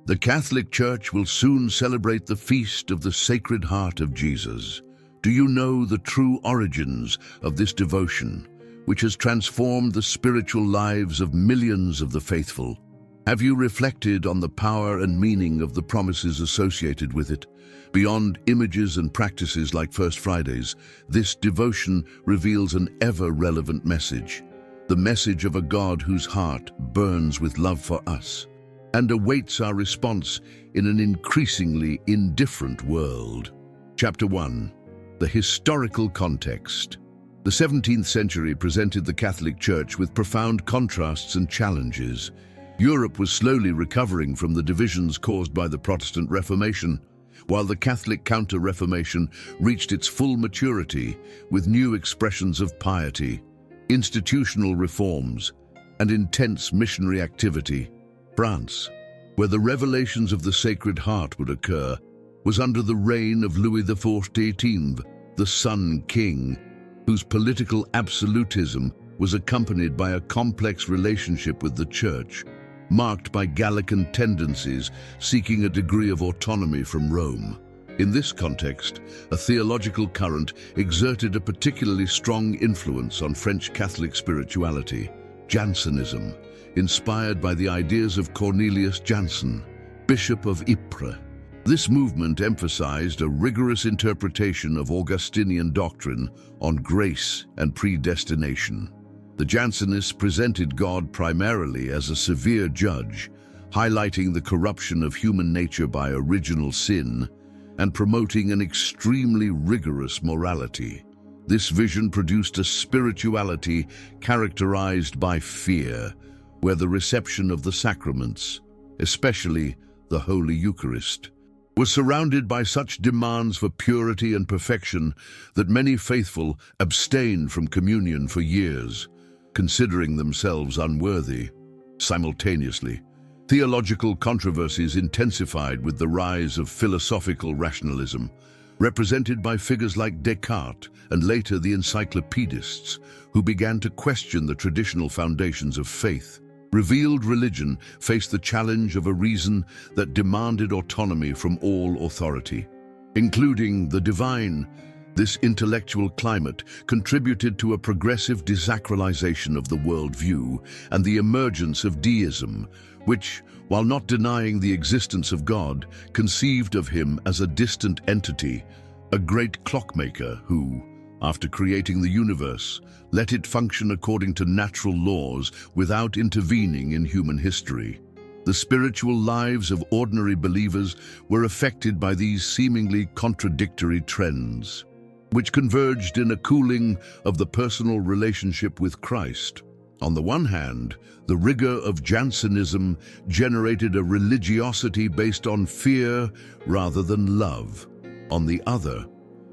The Catholic Church will soon celebrate the feast of the Sacred Heart of Jesus. Do you know the true origins of this devotion, which has transformed the spiritual lives of millions of the faithful? Have you reflected on the power and meaning of the promises associated with it? Beyond images and practices like First Fridays, this devotion reveals an ever-relevant message. The message of a God whose heart burns with love for us and awaits our response in an increasingly indifferent world. Chapter 1. The historical context. The 17th century presented the Catholic Church with profound contrasts and challenges. Europe was slowly recovering from the divisions caused by the Protestant Reformation, while the Catholic Counter-Reformation reached its full maturity with new expressions of piety, institutional reforms, and intense missionary activity. France, where the revelations of the Sacred Heart would occur, was under the reign of Louis XIV, the Sun King, whose political absolutism was accompanied by a complex relationship with the Church, marked by Gallican tendencies seeking a degree of autonomy from Rome. In this context, a theological current exerted a particularly strong influence on French Catholic spirituality, Jansenism, inspired by the ideas of Cornelius Jansen, Bishop of Ypres. This movement emphasized a rigorous interpretation of Augustinian doctrine on grace and predestination. The Jansenists presented God primarily as a severe judge, highlighting the corruption of human nature by original sin and promoting an extremely rigorous morality. This vision produced a spirituality characterized by fear, where the reception of the sacraments, especially the Holy Eucharist, was surrounded by such demands for purity and perfection that many faithful abstained from communion for years, considering themselves unworthy. Simultaneously, theological controversies intensified with the rise of philosophical rationalism, represented by figures like Descartes and later the encyclopedists, who began to question the traditional foundations of faith. Revealed religion faced the challenge of a reason that demanded autonomy from all authority, including the divine. This intellectual climate contributed to a progressive desacralization of the worldview and the emergence of deism, which, while not denying the existence of God, conceived of him as a distant entity, a great clockmaker who, after creating the universe, let it function according to natural laws without intervening in human history. The spiritual lives of ordinary believers were affected by these seemingly contradictory trends, which converged in a cooling of the personal relationship with Christ. On the one hand, the rigor of Jansenism generated a religiosity based on fear rather than love. On the other,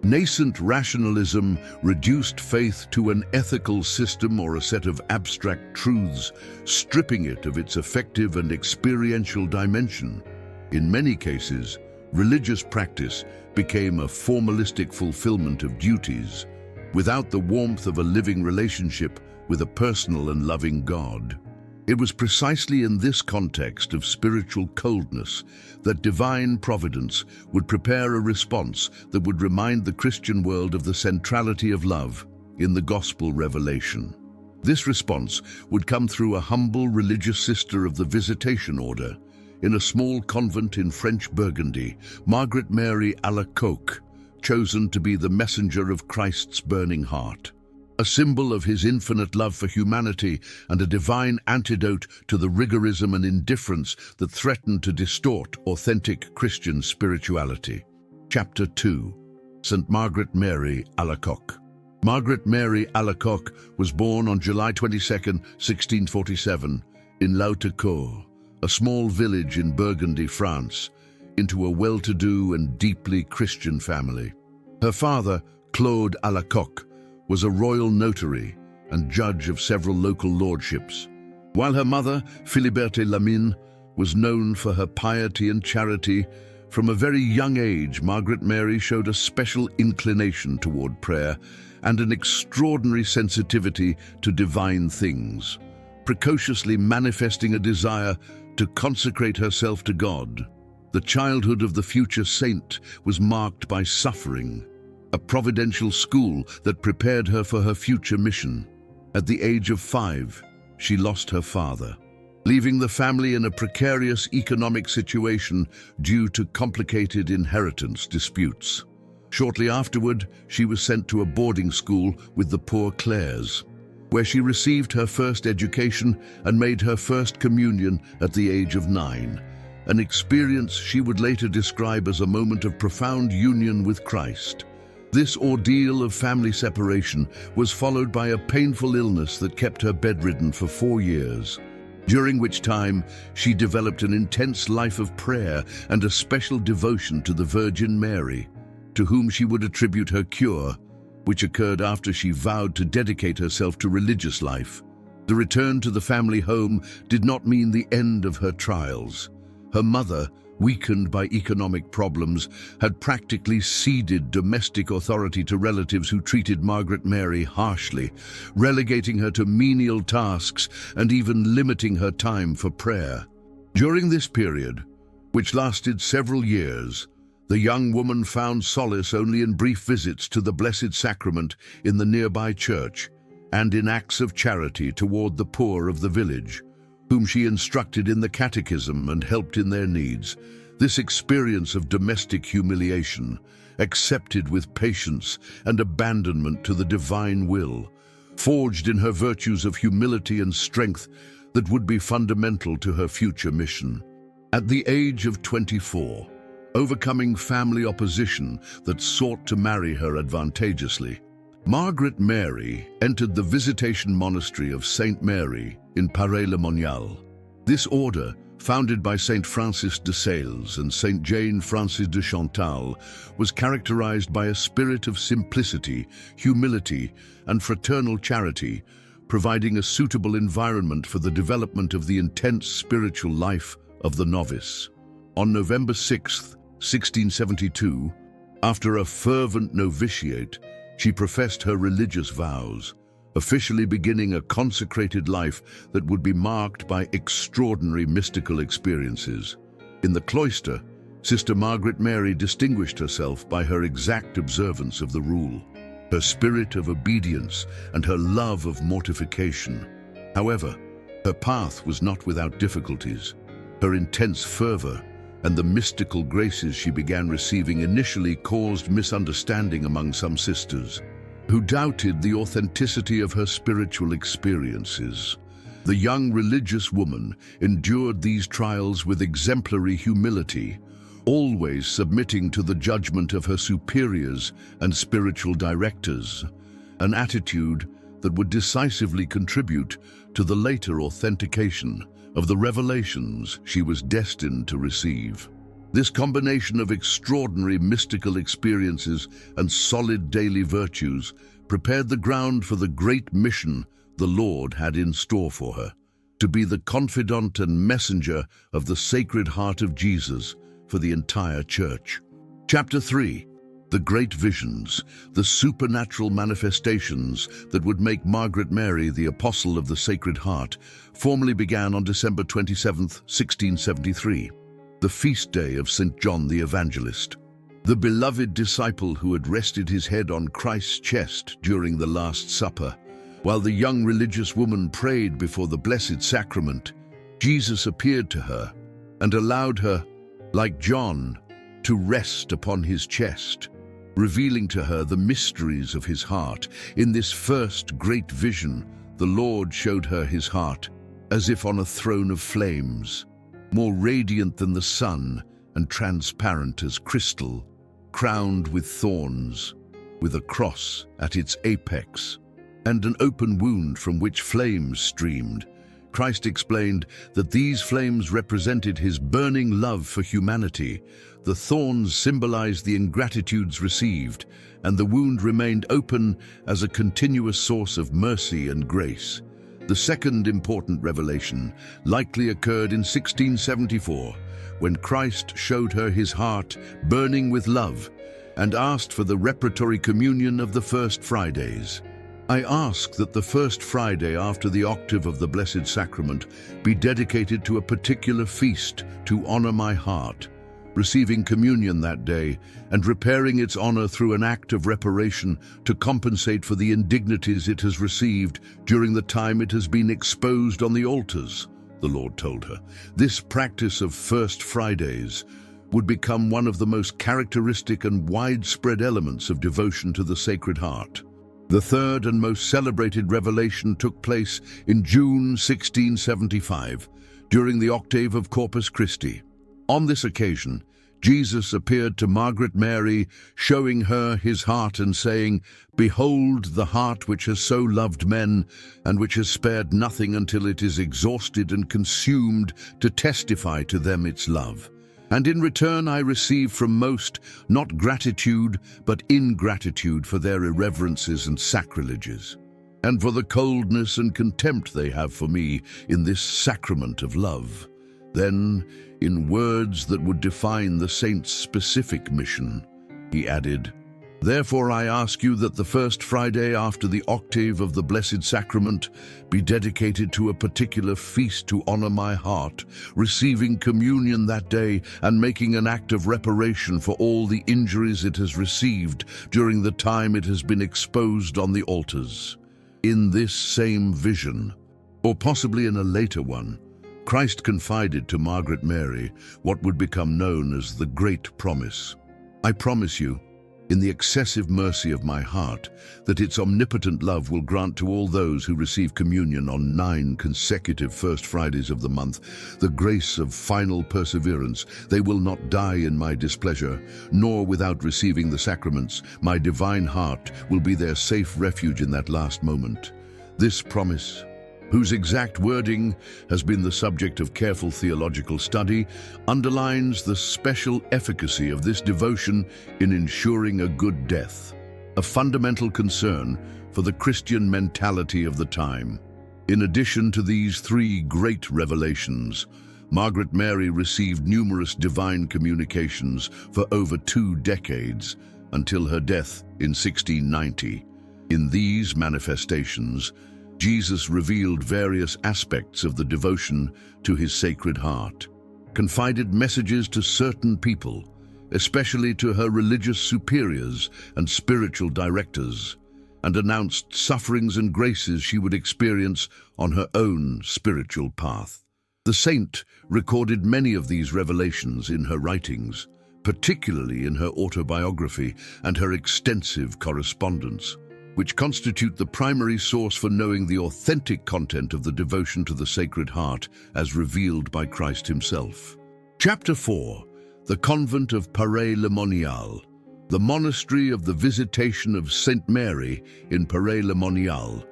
nascent rationalism reduced faith to an ethical system or a set of abstract truths, stripping it of its affective and experiential dimension. In many cases, religious practice became a formalistic fulfillment of duties, without the warmth of a living relationship with a personal and loving God. It was precisely in this context of spiritual coldness that divine providence would prepare a response that would remind the Christian world of the centrality of love in the gospel revelation. This response would come through a humble religious sister of the Visitation Order. In a small convent in French Burgundy, Margaret Mary Alacoque, chosen to be the messenger of Christ's burning heart, a symbol of his infinite love for humanity and a divine antidote to the rigorism and indifference that threatened to distort authentic Christian spirituality. Chapter 2. St. Margaret Mary Alacoque. Margaret Mary Alacoque was born on July 22, 1647, in Lautecourt, a small village in Burgundy, France, into a well-to-do and deeply Christian family. Her father, Claude Alacoque, was a royal notary and judge of several local lordships, while her mother, Philiberte Lamine, was known for her piety and charity. From a very young age, Margaret Mary showed a special inclination toward prayer and an extraordinary sensitivity to divine things, precociously manifesting a desire to consecrate herself to God. The childhood of the future saint was marked by suffering, a providential school that prepared her for her future mission. At the age of 5, she lost her father, leaving the family in a precarious economic situation due to complicated inheritance disputes. Shortly afterward, she was sent to a boarding school with the Poor Clares, where she received her first education and made her first communion at the age of 9, an experience she would later describe as a moment of profound union with Christ. This ordeal of family separation was followed by a painful illness that kept her bedridden for 4 years, during which time she developed an intense life of prayer and a special devotion to the Virgin Mary, to whom she would attribute her cure, which occurred after she vowed to dedicate herself to religious life. The return to the family home did not mean the end of her trials. Her mother, weakened by economic problems, had practically ceded domestic authority to relatives who treated Margaret Mary harshly, relegating her to menial tasks and even limiting her time for prayer. During this period, which lasted several years, the young woman found solace only in brief visits to the Blessed Sacrament in the nearby church and in acts of charity toward the poor of the village, whom she instructed in the catechism and helped in their needs. This experience of domestic humiliation, accepted with patience and abandonment to the divine will, forged in her virtues of humility and strength that would be fundamental to her future mission. At the age of 24, overcoming family opposition that sought to marry her advantageously, Margaret Mary entered the Visitation Monastery of Saint Mary in Paray-le-Monial. This order, founded by Saint Francis de Sales and Saint Jane Francis de Chantal, was characterized by a spirit of simplicity, humility, and fraternal charity, providing a suitable environment for the development of the intense spiritual life of the novice. On November 6, 1672, after a fervent novitiate, she professed her religious vows, officially beginning a consecrated life that would be marked by extraordinary mystical experiences. In the cloister, Sister Margaret Mary distinguished herself by her exact observance of the rule, her spirit of obedience, and her love of mortification. However, her path was not without difficulties. Her intense fervor and the mystical graces she began receiving initially caused misunderstanding among some sisters, who doubted the authenticity of her spiritual experiences. The young religious woman endured these trials with exemplary humility, always submitting to the judgment of her superiors and spiritual directors, an attitude that would decisively contribute to the later authentication of the revelations she was destined to receive. This combination of extraordinary mystical experiences and solid daily virtues prepared the ground for the great mission the Lord had in store for her, to be the confidant and messenger of the Sacred Heart of Jesus for the entire Church. Chapter 3. The Great Visions, the supernatural manifestations that would make Margaret Mary the Apostle of the Sacred Heart, formally began on December 27, 1673, the feast day of St. John the Evangelist, the beloved disciple who had rested his head on Christ's chest during the Last Supper. While the young religious woman prayed before the Blessed Sacrament, Jesus appeared to her and allowed her, like John, to rest upon his chest, revealing to her the mysteries of his heart. In this first great vision, the Lord showed her his heart, as if on a throne of flames, more radiant than the sun and transparent as crystal, crowned with thorns, with a cross at its apex, and an open wound from which flames streamed. Christ explained that these flames represented his burning love for humanity. The thorns symbolized the ingratitudes received, and the wound remained open as a continuous source of mercy and grace. The second important revelation likely occurred in 1674, when Christ showed her his heart burning with love and asked for the reparatory communion of the first Fridays. I ask that the first Friday after the octave of the Blessed Sacrament be dedicated to a particular feast to honor my heart, receiving communion that day and repairing its honor through an act of reparation to compensate for the indignities it has received during the time it has been exposed on the altars, the Lord told her. This practice of First Fridays would become one of the most characteristic and widespread elements of devotion to the Sacred Heart. The third and most celebrated revelation took place in June 1675, during the octave of Corpus Christi. On this occasion, Jesus appeared to Margaret Mary, showing her his heart and saying, "Behold the heart which has so loved men, and which has spared nothing until it is exhausted and consumed to testify to them its love. And in return I receive from most, not gratitude, but ingratitude for their irreverences and sacrileges, and for the coldness and contempt they have for me in this sacrament of love." Then, in words that would define the saint's specific mission, he added, "Therefore I ask you that the first Friday after the octave of the Blessed Sacrament be dedicated to a particular feast to honor my heart, receiving communion that day and making an act of reparation for all the injuries it has received during the time it has been exposed on the altars." In this same vision, or possibly in a later one, Christ confided to Margaret Mary what would become known as the Great Promise. "I promise you, in the excessive mercy of my heart, that its omnipotent love will grant to all those who receive communion on 9 consecutive First Fridays of the month the grace of final perseverance. They will not die in my displeasure, nor without receiving the sacraments. My divine heart will be their safe refuge in that last moment." This promise, whose exact wording has been the subject of careful theological study, underlines the special efficacy of this devotion in ensuring a good death, a fundamental concern for the Christian mentality of the time. In addition to these 3 great revelations, Margaret Mary received numerous divine communications for over 2 decades, until her death in 1690. In these manifestations, Jesus revealed various aspects of the devotion to his Sacred Heart, confided messages to certain people, especially to her religious superiors and spiritual directors, and announced sufferings and graces she would experience on her own spiritual path. The saint recorded many of these revelations in her writings, particularly in her autobiography and her extensive correspondence, which constitute the primary source for knowing the authentic content of the devotion to the Sacred Heart as revealed by Christ himself. Chapter 4. The Convent of Paray-le-Monial. The Monastery of the Visitation of St. Mary in Paray-le-Monial,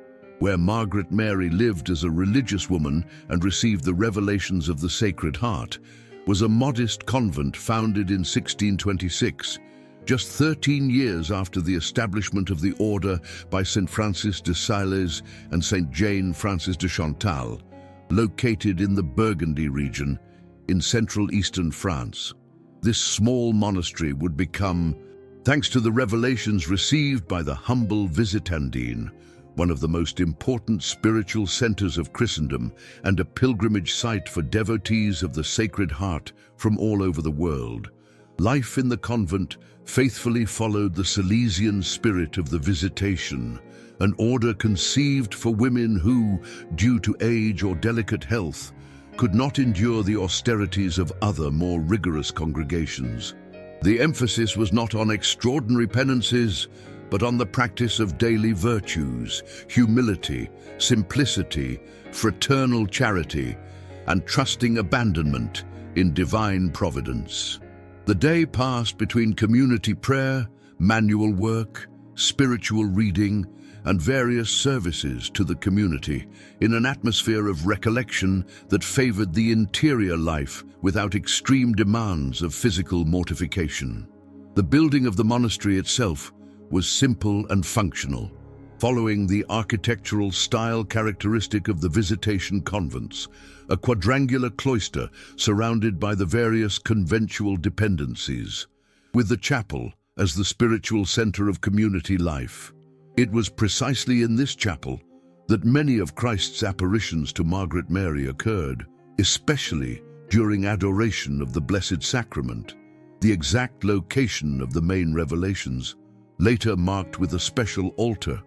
where Margaret Mary lived as a religious woman and received the revelations of the Sacred Heart, was a modest convent founded in 1626, just 13 years after the establishment of the order by St. Francis de Sales and St. Jane Francis de Chantal, located in the Burgundy region in central eastern France. This small monastery would become, thanks to the revelations received by the humble Visitandine, one of the most important spiritual centers of Christendom and a pilgrimage site for devotees of the Sacred Heart from all over the world. Life in the convent faithfully followed the Salesian spirit of the Visitation, an order conceived for women who, due to age or delicate health, could not endure the austerities of other, more rigorous congregations. The emphasis was not on extraordinary penances, but on the practice of daily virtues, humility, simplicity, fraternal charity, and trusting abandonment in divine providence. The day passed between community prayer, manual work, spiritual reading, and various services to the community in an atmosphere of recollection that favored the interior life without extreme demands of physical mortification. The building of the monastery itself was simple and functional, following the architectural style characteristic of the Visitation convents, a quadrangular cloister surrounded by the various conventual dependencies, with the chapel as the spiritual center of community life. It was precisely in this chapel that many of Christ's apparitions to Margaret Mary occurred, especially during adoration of the Blessed Sacrament. The exact location of the main revelations, later marked with a special altar,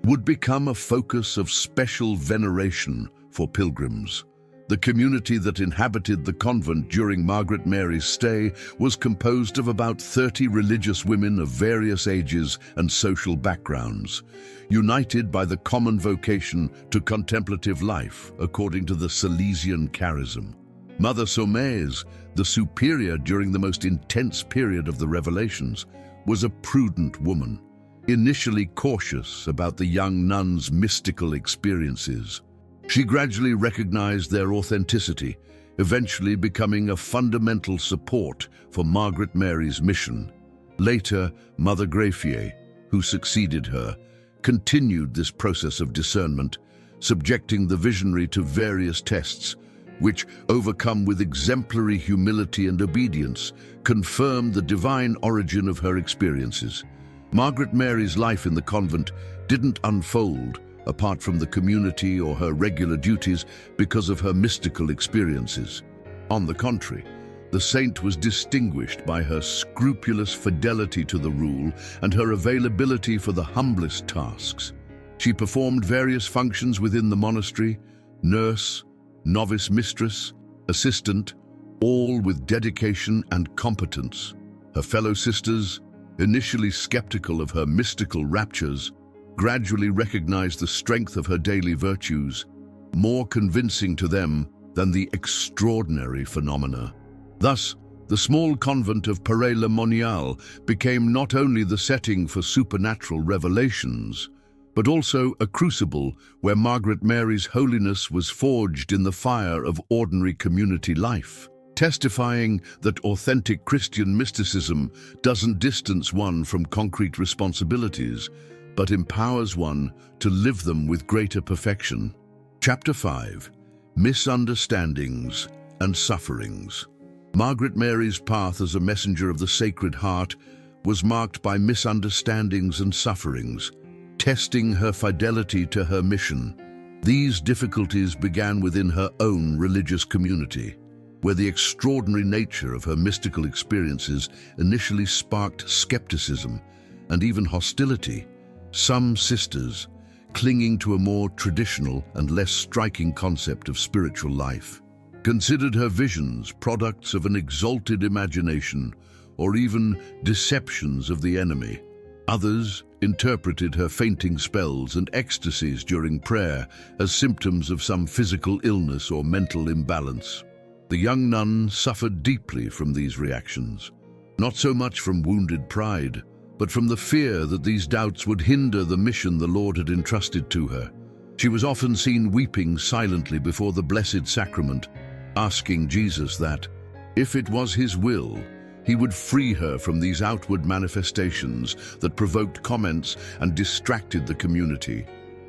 would become a focus of special veneration for pilgrims. The community that inhabited the convent during Margaret Mary's stay was composed of about 30 religious women of various ages and social backgrounds, united by the common vocation to contemplative life, according to the Salesian charism. Mother Saumaise, the superior during the most intense period of the revelations, was a prudent woman, initially cautious about the young nuns' mystical experiences. She gradually recognized their authenticity, eventually becoming a fundamental support for Margaret Mary's mission. Later, Mother Greffier, who succeeded her, continued this process of discernment, subjecting the visionary to various tests, which, overcome with exemplary humility and obedience, confirmed the divine origin of her experiences. Margaret Mary's life in the convent didn't unfold apart from the community or her regular duties because of her mystical experiences. On the contrary, the saint was distinguished by her scrupulous fidelity to the rule and her availability for the humblest tasks. She performed various functions within the monastery: nurse, novice mistress, assistant, all with dedication and competence. Her fellow sisters, initially skeptical of her mystical raptures, gradually recognized the strength of her daily virtues, more convincing to them than the extraordinary phenomena. Thus, the small convent of Paray-le-Monial became not only the setting for supernatural revelations, but also a crucible where Margaret Mary's holiness was forged in the fire of ordinary community life, testifying that authentic Christian mysticism doesn't distance one from concrete responsibilities, but empowers one to live them with greater perfection. Chapter 5. Misunderstandings and Sufferings. Margaret Mary's path as a messenger of the Sacred Heart was marked by misunderstandings and sufferings, testing her fidelity to her mission. These difficulties began within her own religious community, where the extraordinary nature of her mystical experiences initially sparked skepticism and even hostility. Some sisters, clinging to a more traditional and less striking concept of spiritual life, considered her visions products of an exalted imagination or even deceptions of the enemy. Others interpreted her fainting spells and ecstasies during prayer as symptoms of some physical illness or mental imbalance. The young nun suffered deeply from these reactions, not so much from wounded pride, but from the fear that these doubts would hinder the mission the Lord had entrusted to her. She was often seen weeping silently before the Blessed Sacrament, asking Jesus that, if it was his will, he would free her from these outward manifestations that provoked comments and distracted the community.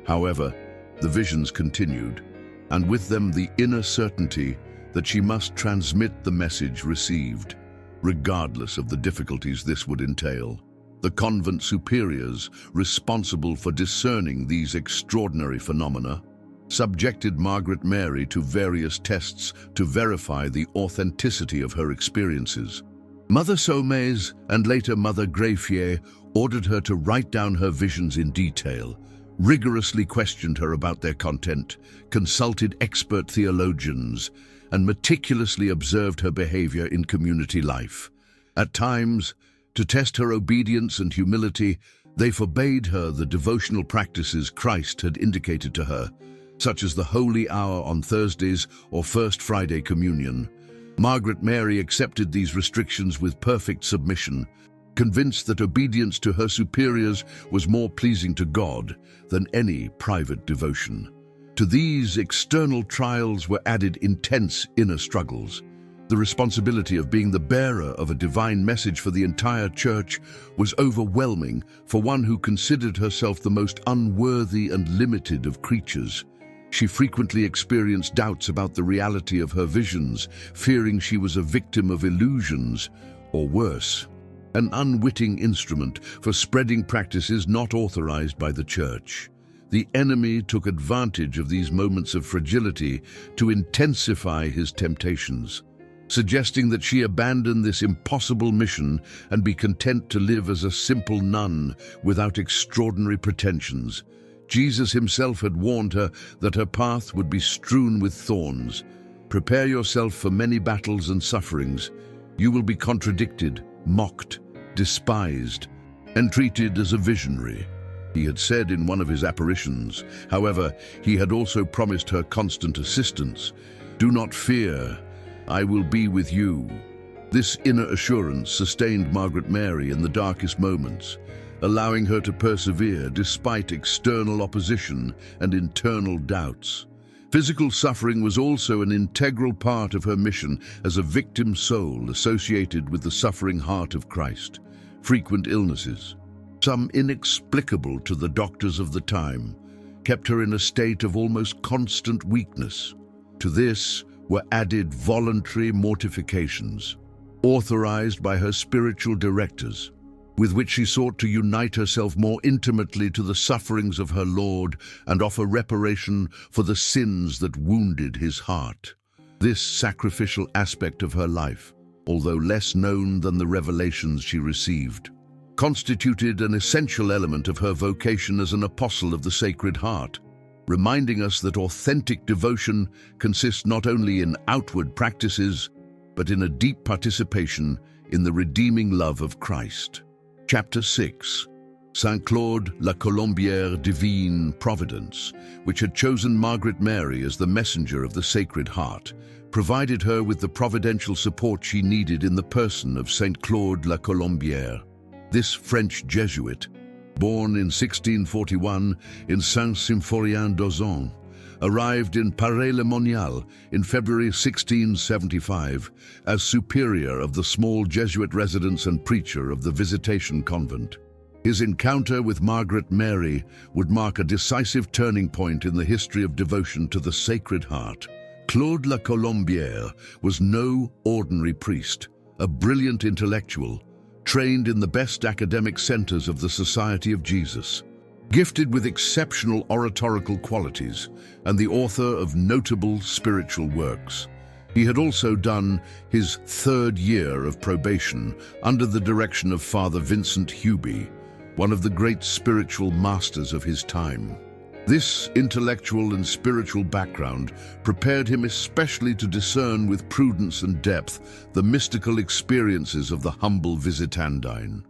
However, the visions continued, and with them the inner certainty that she must transmit the message received, regardless of the difficulties this would entail. The convent superiors, responsible for discerning these extraordinary phenomena, subjected Margaret Mary to various tests to verify the authenticity of her experiences. Mother Saumaise and later Mother Greffier ordered her to write down her visions in detail, rigorously questioned her about their content, consulted expert theologians, and meticulously observed her behavior in community life. At times, to test her obedience and humility, they forbade her the devotional practices Christ had indicated to her, such as the Holy Hour on Thursdays or First Friday Communion. Margaret Mary accepted these restrictions with perfect submission, convinced that obedience to her superiors was more pleasing to God than any private devotion. To these external trials were added intense inner struggles. The responsibility of being the bearer of a divine message for the entire church was overwhelming for one who considered herself the most unworthy and limited of creatures. She frequently experienced doubts about the reality of her visions, fearing she was a victim of illusions, or worse, an unwitting instrument for spreading practices not authorized by the Church. The enemy took advantage of these moments of fragility to intensify his temptations, suggesting that she abandon this impossible mission and be content to live as a simple nun without extraordinary pretensions. Jesus himself had warned her that her path would be strewn with thorns. Prepare yourself for many battles and sufferings. You will be contradicted, mocked, despised, and treated as a visionary, he had said in one of his apparitions. However, he had also promised her constant assistance. Do not fear, I will be with you. This inner assurance sustained Margaret Mary in the darkest moments, allowing her to persevere despite external opposition and internal doubts. Physical suffering was also an integral part of her mission as a victim soul associated with the suffering heart of Christ. Frequent illnesses, some inexplicable to the doctors of the time, kept her in a state of almost constant weakness. To this were added voluntary mortifications, authorized by her spiritual directors, with which she sought to unite herself more intimately to the sufferings of her Lord and offer reparation for the sins that wounded his heart. This sacrificial aspect of her life, although less known than the revelations she received, constituted an essential element of her vocation as an apostle of the Sacred Heart, reminding us that authentic devotion consists not only in outward practices, but in a deep participation in the redeeming love of Christ. Chapter 6. Saint Claude La Colombière Divine Providence, which had chosen Margaret Mary as the messenger of the Sacred Heart, provided her with the providential support she needed in the person of Saint Claude La Colombière. This French Jesuit, born in 1641 in Saint-Symphorien d'Auzon, arrived in Paray-le-Monial in February 1675 as superior of the small Jesuit residence and preacher of the Visitation Convent. His encounter with Margaret Mary would mark a decisive turning point in the history of devotion to the Sacred Heart. Claude La Colombière was no ordinary priest, a brilliant intellectual, trained in the best academic centers of the Society of Jesus, gifted with exceptional oratorical qualities, and the author of notable spiritual works. He had also done his third year of probation under the direction of Father Vincent Huby, one of the great spiritual masters of his time. This intellectual and spiritual background prepared him especially to discern with prudence and depth the mystical experiences of the humble visitandine.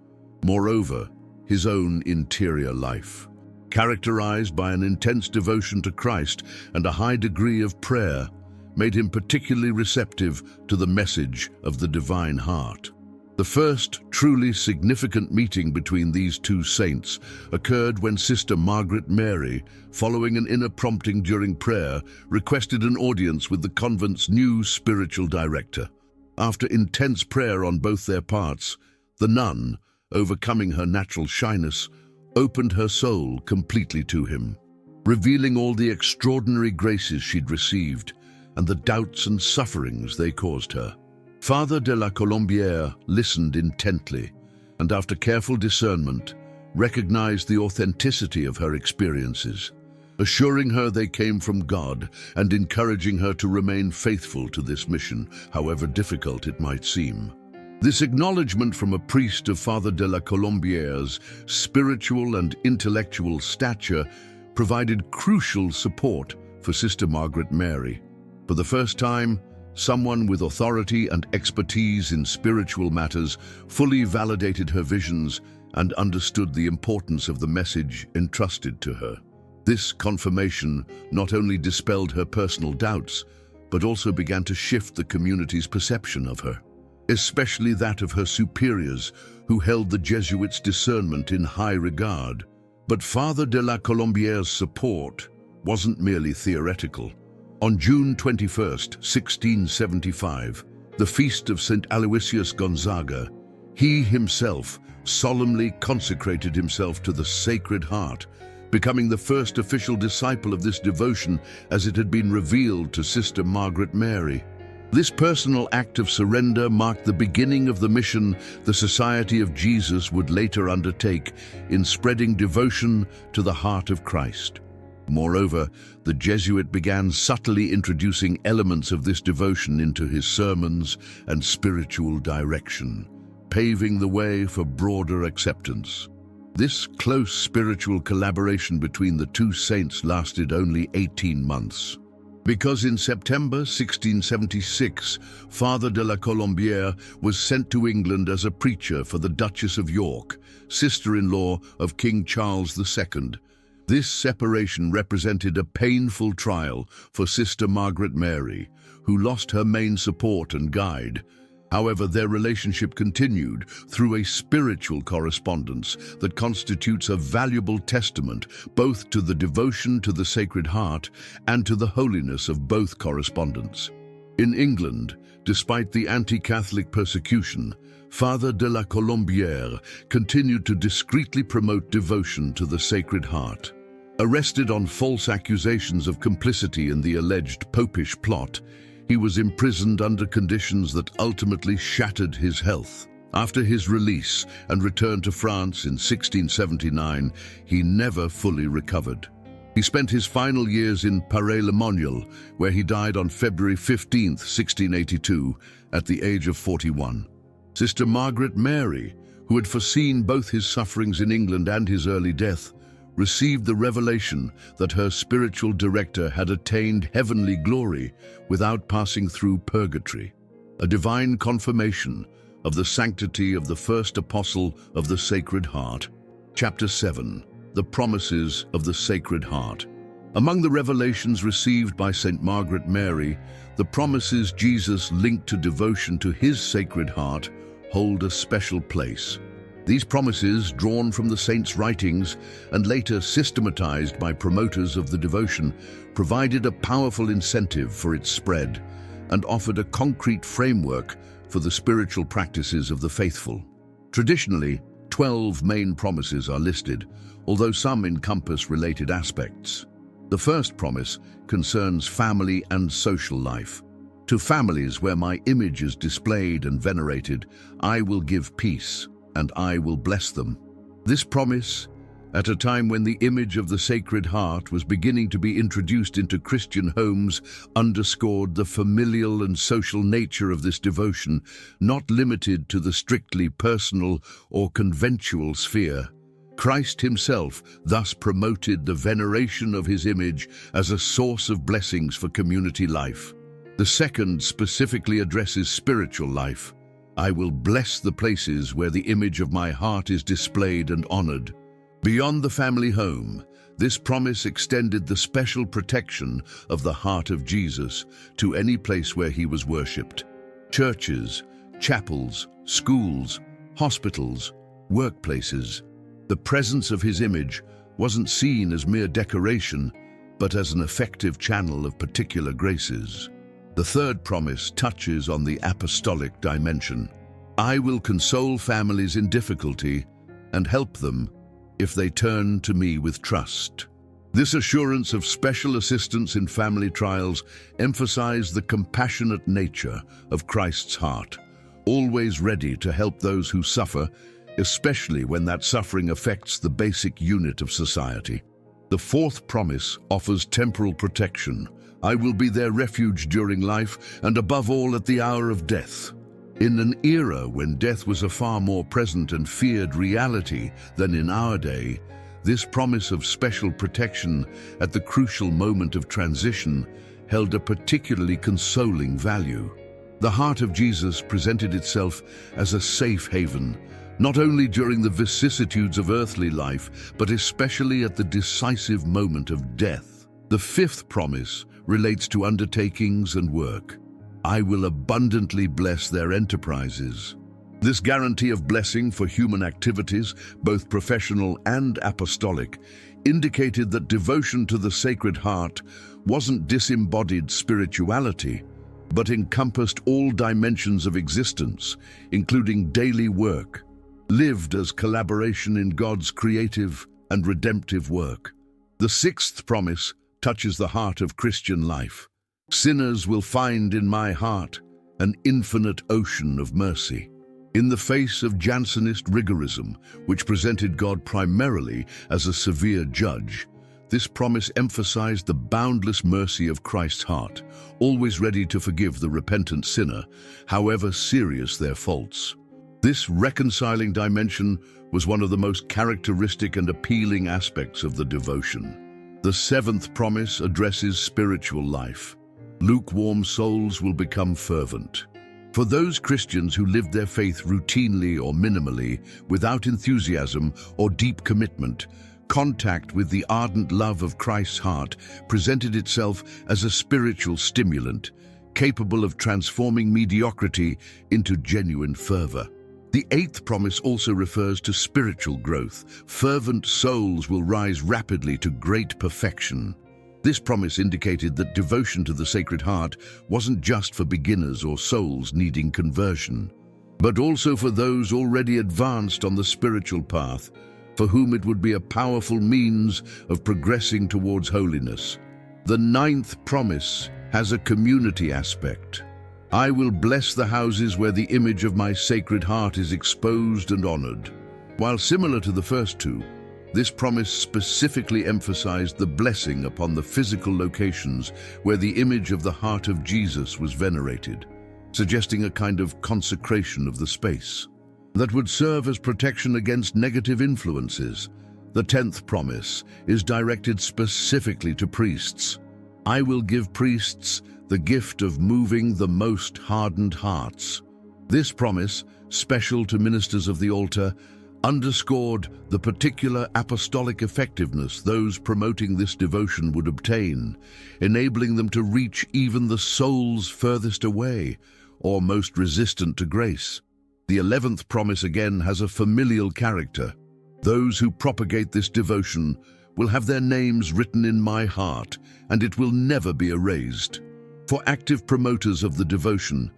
Moreover, his own interior life, characterized by an intense devotion to Christ and a high degree of prayer, made him particularly receptive to the message of the Divine Heart. The first truly significant meeting between these two saints occurred when Sister Margaret Mary, following an inner prompting during prayer, requested an audience with the convent's new spiritual director. After intense prayer on both their parts, the nun, overcoming her natural shyness, opened her soul completely to him, revealing all the extraordinary graces she'd received and the doubts and sufferings they caused her. Father de la Colombière listened intently, and after careful discernment, recognized the authenticity of her experiences, assuring her they came from God and encouraging her to remain faithful to this mission, however difficult it might seem. This acknowledgement from a priest of Father de la Colombière's spiritual and intellectual stature provided crucial support for Sister Margaret Mary. For the first time, someone with authority and expertise in spiritual matters fully validated her visions and understood the importance of the message entrusted to her. This confirmation not only dispelled her personal doubts, but also began to shift the community's perception of her, especially that of her superiors, who held the Jesuits' discernment in high regard. But Father de la Colombière's support wasn't merely theoretical. On June 21, 1675, the feast of St. Aloysius Gonzaga, he himself solemnly consecrated himself to the Sacred Heart, becoming the first official disciple of this devotion as it had been revealed to Sister Margaret Mary. This personal act of surrender marked the beginning of the mission the Society of Jesus would later undertake in spreading devotion to the heart of Christ. Moreover, the Jesuit began subtly introducing elements of this devotion into his sermons and spiritual direction, paving the way for broader acceptance. This close spiritual collaboration between the two saints lasted only 18 months. Because in September 1676, Father de la Colombière was sent to England as a preacher for the Duchess of York, sister-in-law of King Charles II. This separation represented a painful trial for Sister Margaret Mary, who lost her main support and guide. However, their relationship continued through a spiritual correspondence that constitutes a valuable testament both to the devotion to the Sacred Heart and to the holiness of both correspondents. In England, despite the anti-Catholic persecution, Father de la Colombière continued to discreetly promote devotion to the Sacred Heart. Arrested on false accusations of complicity in the alleged popish plot, he was imprisoned under conditions that ultimately shattered his health. After his release and return to France in 1679, he never fully recovered. He spent his final years in Paray-le-Monial, where he died on February 15, 1682, at the age of 41. Sister Margaret Mary, who had foreseen both his sufferings in England and his early death, received the revelation that her spiritual director had attained heavenly glory without passing through purgatory, a divine confirmation of the sanctity of the first apostle of the Sacred Heart. Chapter 7. The Promises of the Sacred Heart. Among the revelations received by St. Margaret Mary, the promises Jesus linked to devotion to his Sacred Heart hold a special place. These promises, drawn from the saint's writings and later systematized by promoters of the devotion, provided a powerful incentive for its spread and offered a concrete framework for the spiritual practices of the faithful. Traditionally, 12 main promises are listed, although some encompass related aspects. The first promise concerns family and social life. To families where my image is displayed and venerated, I will give peace, and I will bless them. This promise, at a time when the image of the Sacred Heart was beginning to be introduced into Christian homes, underscored the familial and social nature of this devotion, not limited to the strictly personal or conventual sphere. Christ himself thus promoted the veneration of his image as a source of blessings for community life. The second specifically addresses spiritual life. I will bless the places where the image of my heart is displayed and honored. Beyond the family home, this promise extended the special protection of the heart of Jesus to any place where he was worshipped. Churches, chapels, schools, hospitals, workplaces. The presence of his image wasn't seen as mere decoration, but as an effective channel of particular graces. The third promise touches on the apostolic dimension. I will console families in difficulty and help them if they turn to me with trust. This assurance of special assistance in family trials emphasized the compassionate nature of Christ's heart, always ready to help those who suffer, especially when that suffering affects the basic unit of society. The fourth promise offers temporal protection. I will be their refuge during life and above all at the hour of death. In an era when death was a far more present and feared reality than in our day, this promise of special protection at the crucial moment of transition held a particularly consoling value. The heart of Jesus presented itself as a safe haven, not only during the vicissitudes of earthly life, but especially at the decisive moment of death. The fifth promise relates to undertakings and work. I will abundantly bless their enterprises. This guarantee of blessing for human activities, both professional and apostolic, indicated that devotion to the Sacred Heart wasn't disembodied spirituality, but encompassed all dimensions of existence, including daily work, lived as collaboration in God's creative and redemptive work. The sixth promise touches the heart of Christian life. Sinners will find in my heart an infinite ocean of mercy. In the face of Jansenist rigorism, which presented God primarily as a severe judge, this promise emphasized the boundless mercy of Christ's heart, always ready to forgive the repentant sinner, however serious their faults. This reconciling dimension was one of the most characteristic and appealing aspects of the devotion. The seventh promise addresses spiritual life. Lukewarm souls will become fervent. For those Christians who lived their faith routinely or minimally, without enthusiasm or deep commitment, contact with the ardent love of Christ's heart presented itself as a spiritual stimulant, capable of transforming mediocrity into genuine fervor. The eighth promise also refers to spiritual growth. Fervent souls will rise rapidly to great perfection. This promise indicated that devotion to the Sacred Heart wasn't just for beginners or souls needing conversion, but also for those already advanced on the spiritual path, for whom it would be a powerful means of progressing towards holiness. The ninth promise has a community aspect. I will bless the houses where the image of my Sacred Heart is exposed and honored. While similar to the first two, this promise specifically emphasized the blessing upon the physical locations where the image of the heart of Jesus was venerated, suggesting a kind of consecration of the space that would serve as protection against negative influences. The 10th promise is directed specifically to priests. I will give priests the gift of moving the most hardened hearts. This promise, special to ministers of the altar, underscored the particular apostolic effectiveness those promoting this devotion would obtain, enabling them to reach even the souls furthest away or most resistant to grace. The 11th promise again has a familial character. Those who propagate this devotion will have their names written in my heart, and it will never be erased. For active promoters of the devotion,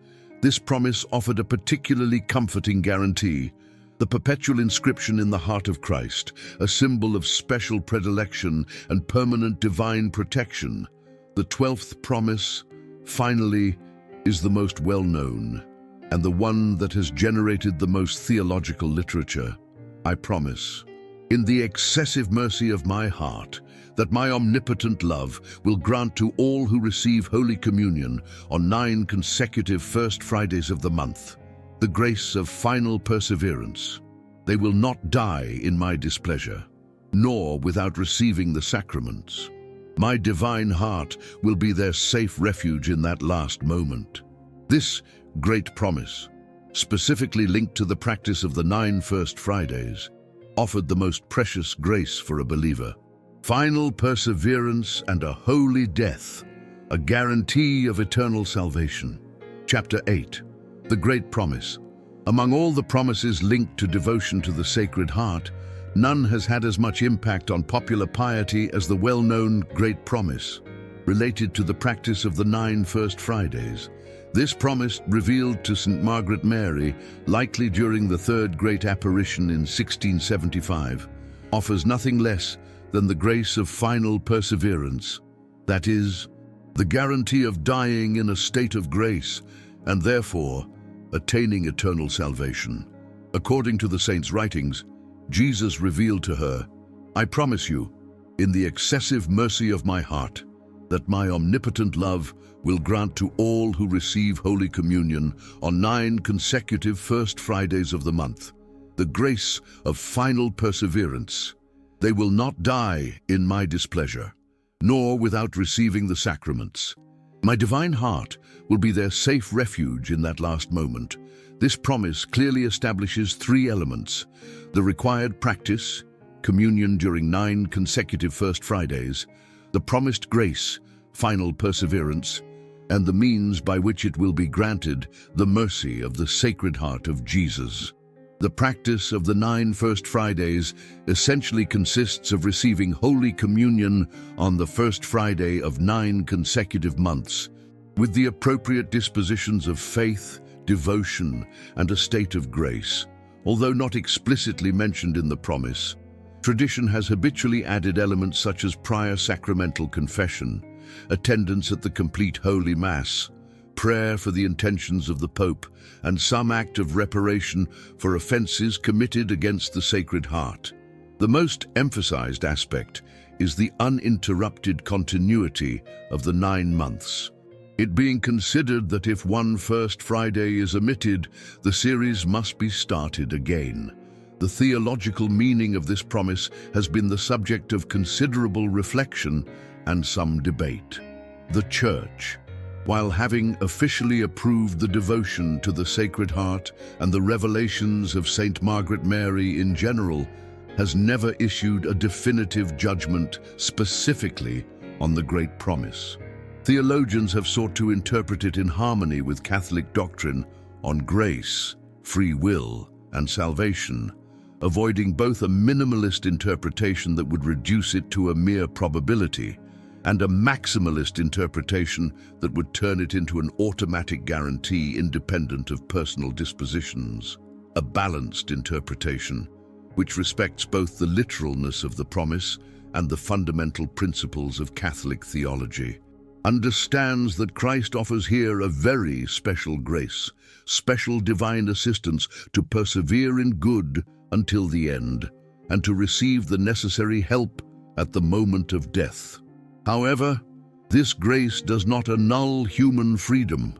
this promise offered a particularly comforting guarantee: the perpetual inscription in the heart of Christ, a symbol of special predilection and permanent divine protection. The 12th promise, finally, is the most well-known, and the one that has generated the most theological literature. I promise, in the excessive mercy of my heart, that my omnipotent love will grant to all who receive Holy Communion on 9 consecutive first Fridays of the month the grace of final perseverance. They will not die in my displeasure, nor without receiving the sacraments. My divine heart will be their safe refuge in that last moment. This great promise, specifically linked to the practice of the 9 First Fridays, offered the most precious grace for a believer: final perseverance and a holy death, a guarantee of eternal salvation. Chapter 8. The Great Promise. Among all the promises linked to devotion to the Sacred Heart, none has had as much impact on popular piety as the well-known Great Promise, related to the practice of the 9 First Fridays. This promise, revealed to St. Margaret Mary, likely during the Third Great Apparition in 1675, offers nothing less than the grace of final perseverance, that is, the guarantee of dying in a state of grace, and therefore attaining eternal salvation. According to the saints' writings, Jesus revealed to her, I promise you, in the excessive mercy of my heart, that my omnipotent love will grant to all who receive Holy Communion on 9 consecutive first Fridays of the month the grace of final perseverance. They will not die in my displeasure, nor without receiving the sacraments. My divine heart will be their safe refuge in that last moment. This promise clearly establishes 3 elements: the required practice, communion during 9 consecutive First Fridays, the promised grace, final perseverance, and the means by which it will be granted, the mercy of the Sacred Heart of Jesus. The practice of the 9 First Fridays essentially consists of receiving Holy Communion on the first Friday of 9 consecutive months, with the appropriate dispositions of faith, devotion, and a state of grace. Although not explicitly mentioned in the promise, tradition has habitually added elements such as prior sacramental confession, attendance at the complete Holy Mass, prayer for the intentions of the Pope, and some act of reparation for offences committed against the Sacred Heart. The most emphasized aspect is the uninterrupted continuity of the 9 months. It being considered that if one First Friday is omitted, the series must be started again. The theological meaning of this promise has been the subject of considerable reflection and some debate. The Church, while having officially approved the devotion to the Sacred Heart and the revelations of Saint Margaret Mary in general, has never issued a definitive judgment specifically on the Great Promise. Theologians have sought to interpret it in harmony with Catholic doctrine on grace, free will, and salvation, avoiding both a minimalist interpretation that would reduce it to a mere probability and a maximalist interpretation that would turn it into an automatic guarantee independent of personal dispositions. A balanced interpretation, which respects both the literalness of the promise and the fundamental principles of Catholic theology, understands that Christ offers here a very special grace, special divine assistance to persevere in good until the end, and to receive the necessary help at the moment of death. However, this grace does not annul human freedom,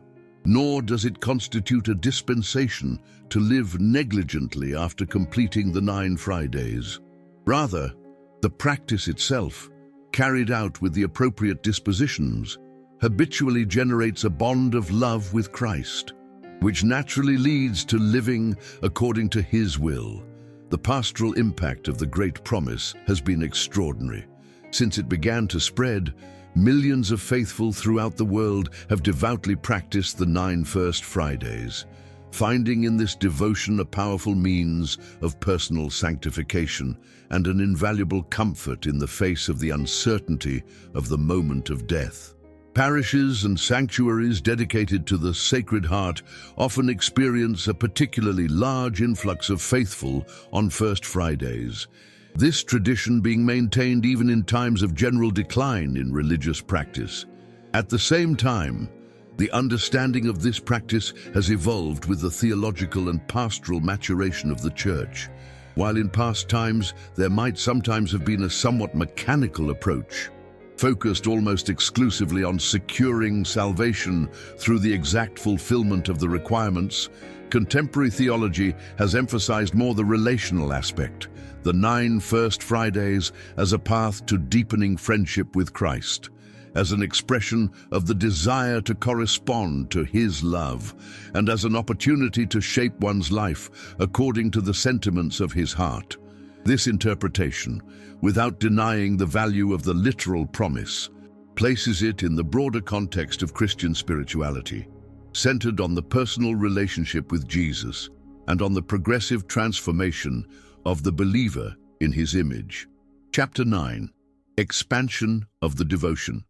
nor does it constitute a dispensation to live negligently after completing the 9 Fridays. Rather, the practice itself, carried out with the appropriate dispositions, habitually generates a bond of love with Christ, which naturally leads to living according to His will. The pastoral impact of the Great Promise has been extraordinary. Since it began to spread, millions of faithful throughout the world have devoutly practiced the 9 First Fridays, finding in this devotion a powerful means of personal sanctification and an invaluable comfort in the face of the uncertainty of the moment of death. Parishes and sanctuaries dedicated to the Sacred Heart often experience a particularly large influx of faithful on First Fridays, this tradition being maintained even in times of general decline in religious practice. At the same time, the understanding of this practice has evolved with the theological and pastoral maturation of the Church. While in past times there might sometimes have been a somewhat mechanical approach, focused almost exclusively on securing salvation through the exact fulfillment of the requirements, contemporary theology has emphasized more the relational aspect, the 9 First Fridays as a path to deepening friendship with Christ, as an expression of the desire to correspond to His love, and as an opportunity to shape one's life according to the sentiments of His heart. This interpretation, without denying the value of the literal promise, places it in the broader context of Christian spirituality, centered on the personal relationship with Jesus and on the progressive transformation of the believer in His image. Chapter 9. Expansion of the devotion.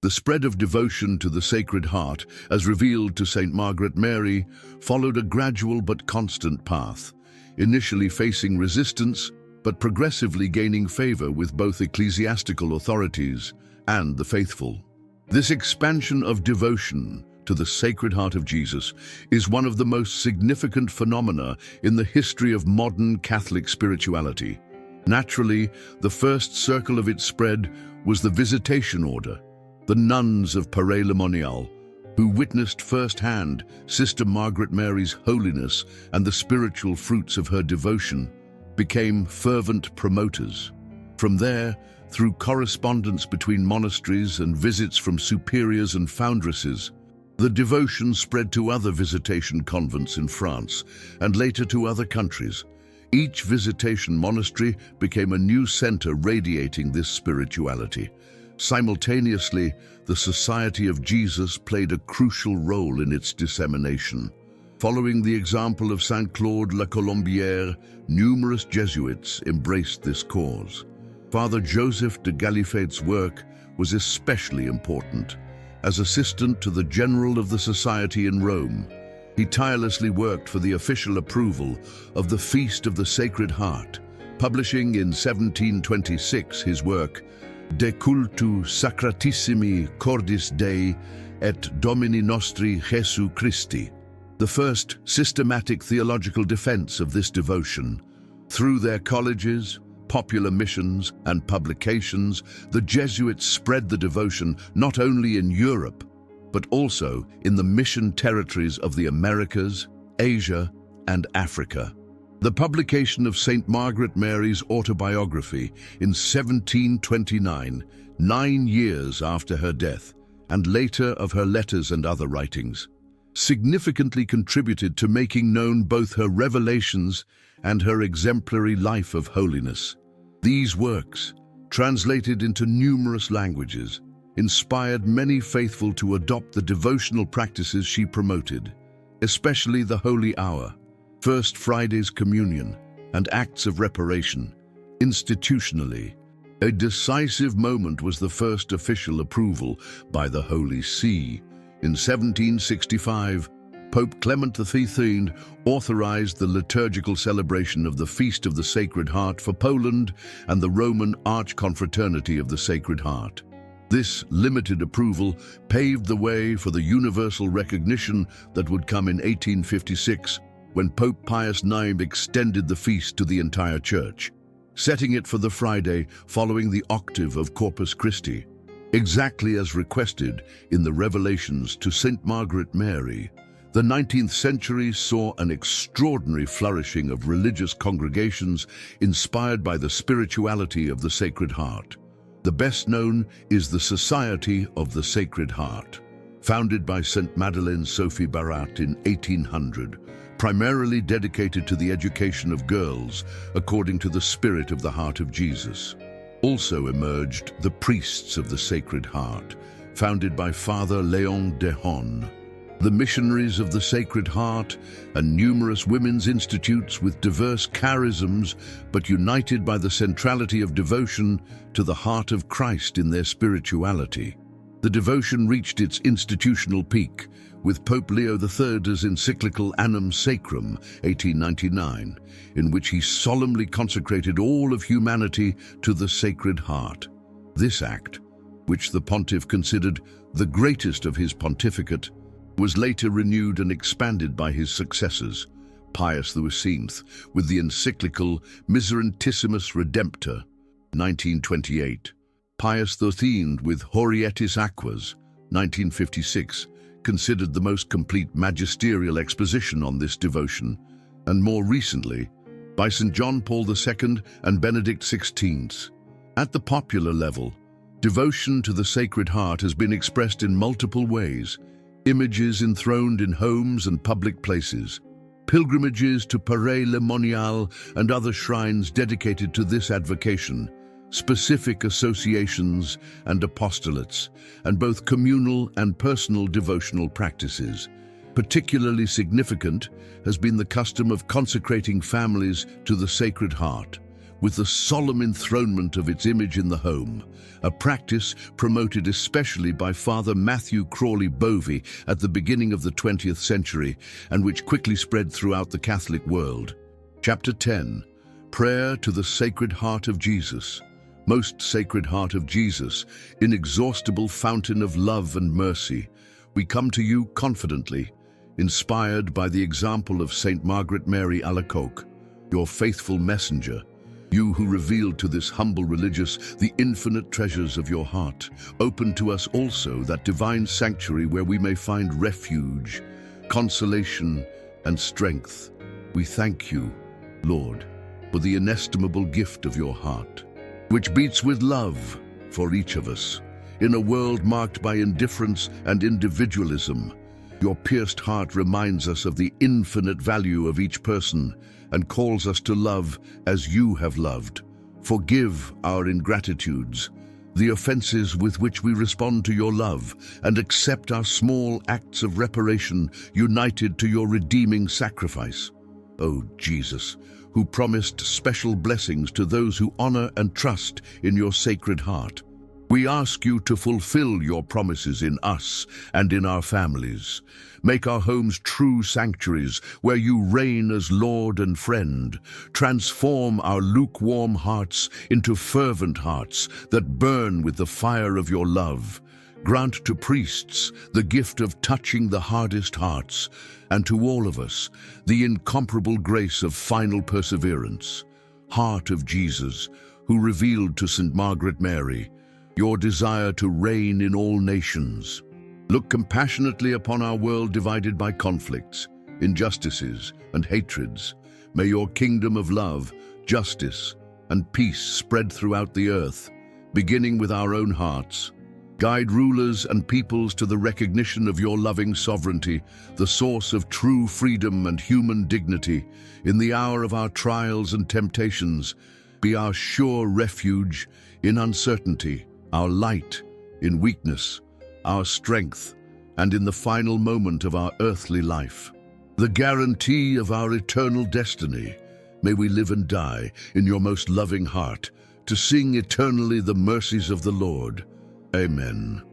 The spread of devotion to the Sacred Heart, as revealed to Saint Margaret Mary, followed a gradual but constant path, initially facing resistance, but progressively gaining favor with both ecclesiastical authorities and the faithful. This expansion of devotion to the Sacred Heart of Jesus is one of the most significant phenomena in the history of modern Catholic spirituality. Naturally, the first circle of its spread was the Visitation Order, the nuns of Paray-le-Monial, who witnessed firsthand Sister Margaret Mary's holiness and the spiritual fruits of her devotion, became fervent promoters. From there, through correspondence between monasteries and visits from superiors and foundresses, the devotion spread to other visitation convents in France and later to other countries. Each visitation monastery became a new center radiating this spirituality. Simultaneously, the Society of Jesus played a crucial role in its dissemination. Following the example of Saint Claude La Colombière, numerous Jesuits embraced this cause. Father Joseph de Gallifet's work was especially important. As assistant to the General of the Society in Rome, he tirelessly worked for the official approval of the Feast of the Sacred Heart, publishing in 1726 his work De Cultu Sacratissimi Cordis Dei et Domini Nostri Jesu Christi, the first systematic theological defense of this devotion. Through their colleges, popular missions, and publications, the Jesuits spread the devotion not only in Europe, but also in the mission territories of the Americas, Asia, and Africa. The publication of St. Margaret Mary's autobiography in 1729, 9 years after her death, and later of her letters and other writings, significantly contributed to making known both her revelations and her exemplary life of holiness. These works, translated into numerous languages, inspired many faithful to adopt the devotional practices she promoted, especially the Holy Hour, First Friday's Communion, and acts of reparation. Institutionally, a decisive moment was the first official approval by the Holy See. In 1765, Pope Clement XIII authorized the liturgical celebration of the Feast of the Sacred Heart for Poland and the Roman Archconfraternity of the Sacred Heart. This limited approval paved the way for the universal recognition that would come in 1856, when Pope Pius IX extended the feast to the entire Church, setting it for the Friday following the octave of Corpus Christi, exactly as requested in the revelations to St. Margaret Mary. The 19th century saw an extraordinary flourishing of religious congregations inspired by the spirituality of the Sacred Heart. The best known is the Society of the Sacred Heart, founded by St. Madeleine Sophie Barat in 1800, primarily dedicated to the education of girls according to the spirit of the Heart of Jesus. Also emerged the Priests of the Sacred Heart, founded by Father Léon Dehon, the Missionaries of the Sacred Heart, and numerous women's institutes with diverse charisms but united by the centrality of devotion to the heart of Christ in their spirituality. The devotion reached its institutional peak with Pope Leo III's encyclical Annum Sacrum, 1899, in which he solemnly consecrated all of humanity to the Sacred Heart. This act, which the pontiff considered the greatest of his pontificate, was later renewed and expanded by his successors, Pius XII, with the encyclical Miserentissimus Redemptor, 1928, Pius XIII with Horietis Aquas, 1956, considered the most complete magisterial exposition on this devotion, and more recently, by St. John Paul II and Benedict XVI. At the popular level, devotion to the Sacred Heart has been expressed in multiple ways: images enthroned in homes and public places, pilgrimages to Paray-le-Monial and other shrines dedicated to this advocation, specific associations and apostolates, and both communal and personal devotional practices. Particularly significant has been the custom of consecrating families to the Sacred Heart, with the solemn enthronement of its image in the home, a practice promoted especially by Father Matthew Crawley Bovey at the beginning of the 20th century and which quickly spread throughout the Catholic world. Chapter 10. Prayer to the Sacred Heart of Jesus. Most Sacred Heart of Jesus, inexhaustible fountain of love and mercy, we come to you confidently, inspired by the example of St. Margaret Mary Alacoque, your faithful messenger, you who revealed to this humble religious the infinite treasures of your heart. Open to us also that divine sanctuary where we may find refuge, consolation, and strength. We thank you, Lord, for the inestimable gift of your heart, which beats with love for each of us. In a world marked by indifference and individualism, your pierced heart reminds us of the infinite value of each person and calls us to love as you have loved. Forgive our ingratitudes, the offenses with which we respond to your love, and accept our small acts of reparation united to your redeeming sacrifice. O Jesus, who promised special blessings to those who honor and trust in your Sacred Heart, we ask you to fulfill your promises in us and in our families. Make our homes true sanctuaries where you reign as Lord and friend. Transform our lukewarm hearts into fervent hearts that burn with the fire of your love. Grant to priests the gift of touching the hardest hearts, and to all of us the incomparable grace of final perseverance. Heart of Jesus, who revealed to St. Margaret Mary your desire to reign in all nations, look compassionately upon our world divided by conflicts, injustices, and hatreds. May your kingdom of love, justice, and peace spread throughout the earth, beginning with our own hearts. Guide rulers and peoples to the recognition of your loving sovereignty, the source of true freedom and human dignity. In the hour of our trials and temptations, be our sure refuge in uncertainty, our light in weakness, our strength, and in the final moment of our earthly life, the guarantee of our eternal destiny. May we live and die in your most loving heart, to sing eternally the mercies of the Lord. Amen.